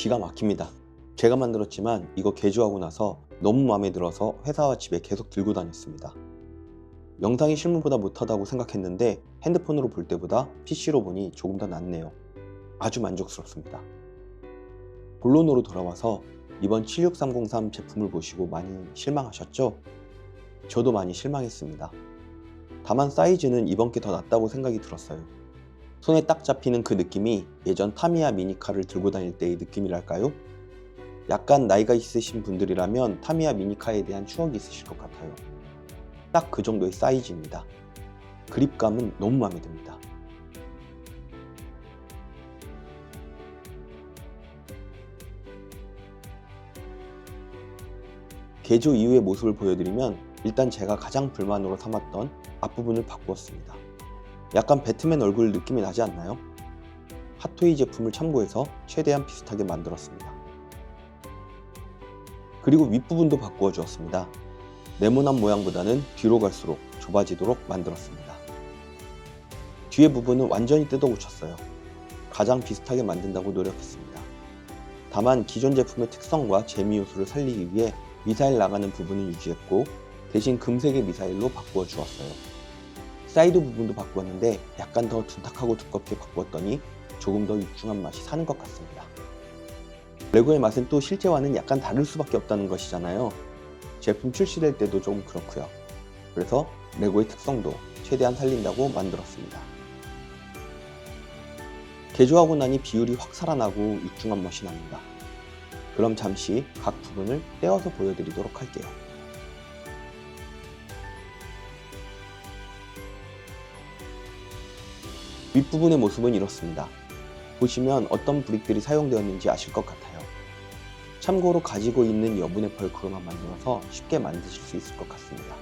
기가 막힙니다. 제가 만들었지만 이거 개조하고 나서 너무 마음에 들어서 회사와 집에 계속 들고 다녔습니다. 영상이 실물보다 못하다고 생각했는데 핸드폰으로 볼 때보다 PC로 보니 조금 더 낫네요. 아주 만족스럽습니다. 본론으로 돌아와서 이번 76303 제품을 보시고 많이 실망하셨죠? 저도 많이 실망했습니다. 다만 사이즈는 이번 게 더 낫다고 생각이 들었어요. 손에 딱 잡히는 그 느낌이 예전 타미야 미니카를 들고 다닐 때의 느낌이랄까요? 약간 나이가 있으신 분들이라면 타미야 미니카에 대한 추억이 있으실 것 같아요. 딱 그 정도의 사이즈입니다. 그립감은 너무 마음에 듭니다. 개조 이후의 모습을 보여드리면 일단 제가 가장 불만으로 삼았던 앞부분을 바꾸었습니다. 약간 배트맨 얼굴 느낌이 나지 않나요? 핫토이 제품을 참고해서 최대한 비슷하게 만들었습니다. 그리고 윗부분도 바꾸어 주었습니다. 네모난 모양보다는 뒤로 갈수록 좁아지도록 만들었습니다. 뒤에 부분은 완전히 뜯어 고쳤어요. 가장 비슷하게 만든다고 노력했습니다. 다만 기존 제품의 특성과 재미 요소를 살리기 위해 미사일 나가는 부분을 유지했고 대신 금색의 미사일로 바꾸어 주었어요. 사이드 부분도 바꾸었는데 약간 더 둔탁하고 두껍게 바꾸었더니 조금 더 육중한 맛이 사는 것 같습니다. 레고의 맛은 또 실제와는 약간 다를 수밖에 없다는 것이잖아요. 제품 출시될 때도 조금 그렇고요. 그래서 레고의 특성도 최대한 살린다고 만들었습니다. 개조하고 나니 비율이 확 살아나고 육중한 맛이 납니다. 그럼 잠시 각 부분을 떼어서 보여드리도록 할게요. 윗부분의 모습은 이렇습니다. 보시면 어떤 브릭들이 사용되었는지 아실 것 같아요. 참고로 가지고 있는 여분의 벌크로만 만들어서 쉽게 만드실 수 있을 것 같습니다.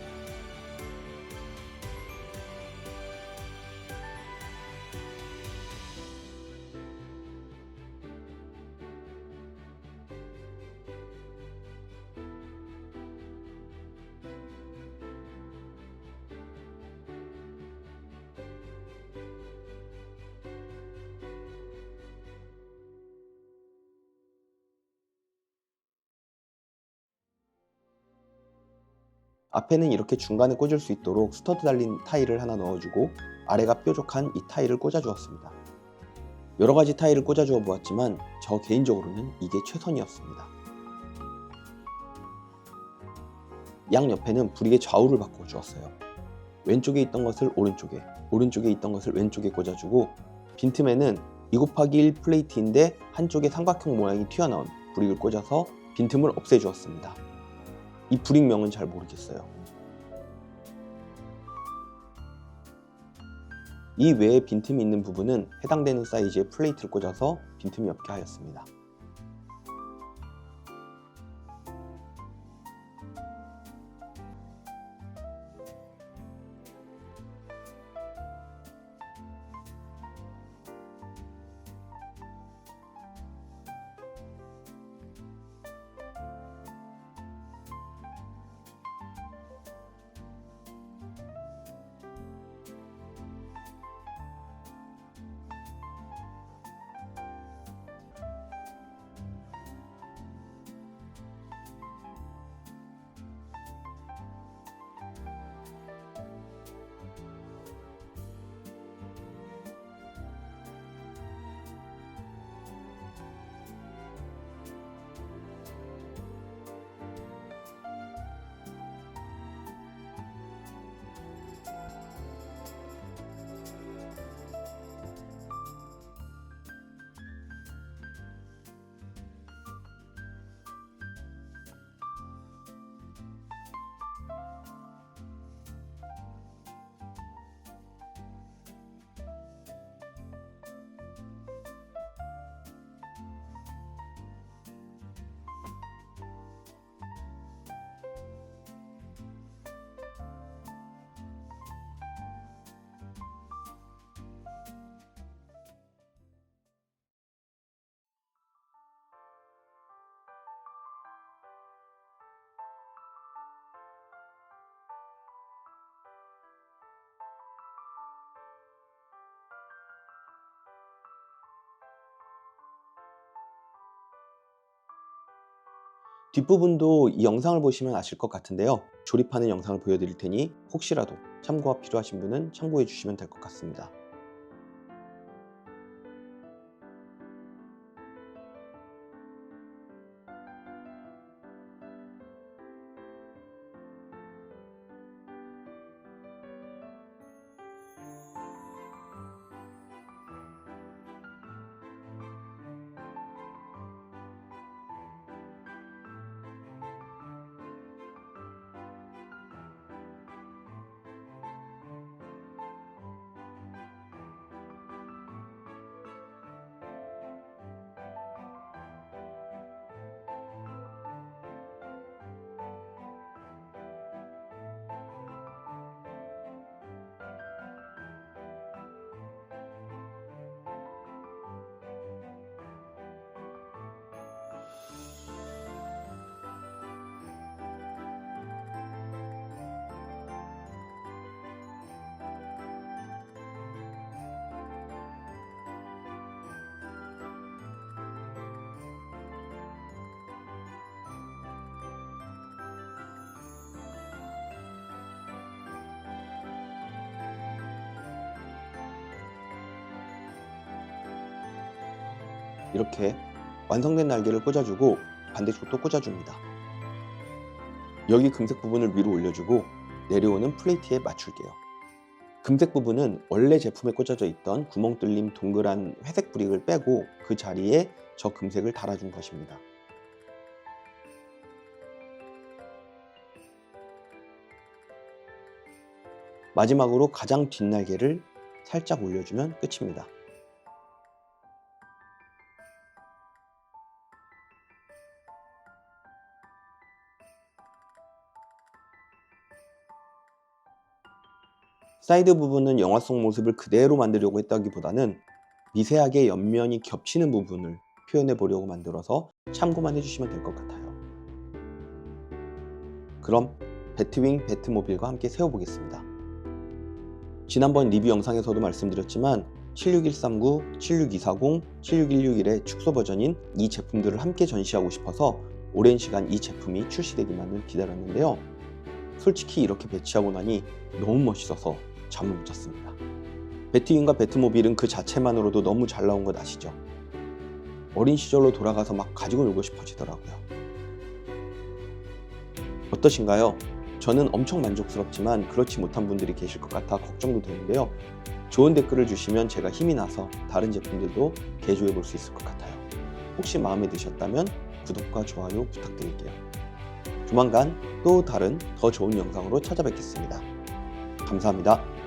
앞에는 이렇게 중간에 꽂을 수 있도록 스터드 달린 타일을 하나 넣어주고 아래가 뾰족한 이 타일을 꽂아주었습니다. 여러가지 타일을 꽂아주어 보았지만 저 개인적으로는 이게 최선이었습니다. 양 옆에는 브릭의 좌우를 바꿔주었어요. 왼쪽에 있던 것을 오른쪽에, 오른쪽에 있던 것을 왼쪽에 꽂아주고 빈틈에는 2곱하기1 플레이트인데 한쪽에 삼각형 모양이 튀어나온 브릭을 꽂아서 빈틈을 없애주었습니다. 이 브릭명은 잘 모르겠어요. 이 외에 빈틈이 있는 부분은 해당되는 사이즈의 플레이트를 꽂아서 빈틈이 없게 하였습니다. 뒷부분도 이 영상을 보시면 아실 것 같은데요. 조립하는 영상을 보여드릴 테니 혹시라도 참고가 필요하신 분은 참고해 주시면 될 것 같습니다. 이렇게 완성된 날개를 꽂아주고 반대쪽도 꽂아줍니다. 여기 금색 부분을 위로 올려주고 내려오는 플레이트에 맞출게요. 금색 부분은 원래 제품에 꽂아져 있던 구멍 뚫린 동그란 회색 브릭을 빼고 그 자리에 저 금색을 달아준 것입니다. 마지막으로 가장 뒷날개를 살짝 올려주면 끝입니다. 사이드 부분은 영화 속 모습을 그대로 만들려고 했다기보다는 미세하게 옆면이 겹치는 부분을 표현해 보려고 만들어서 참고만 해주시면 될 것 같아요. 그럼 배트윙 배트모빌과 함께 세워보겠습니다. 지난번 리뷰 영상에서도 말씀드렸지만 76139, 76240, 76161의 축소 버전인 이 제품들을 함께 전시하고 싶어서 오랜 시간 이 제품이 출시되기만을 기다렸는데요. 솔직히 이렇게 배치하고 나니 너무 멋있어서 잠을 못 잤습니다. 배트윙과 배트모빌은 그 자체만으로도 너무 잘 나온 것 아시죠? 어린 시절로 돌아가서 막 가지고 놀고 싶어지더라고요. 어떠신가요? 저는 엄청 만족스럽지만 그렇지 못한 분들이 계실 것 같아 걱정도 되는데요. 좋은 댓글을 주시면 제가 힘이 나서 다른 제품들도 개조해 볼 수 있을 것 같아요. 혹시 마음에 드셨다면 구독과 좋아요 부탁드릴게요. 조만간 또 다른 더 좋은 영상으로 찾아뵙겠습니다. 감사합니다.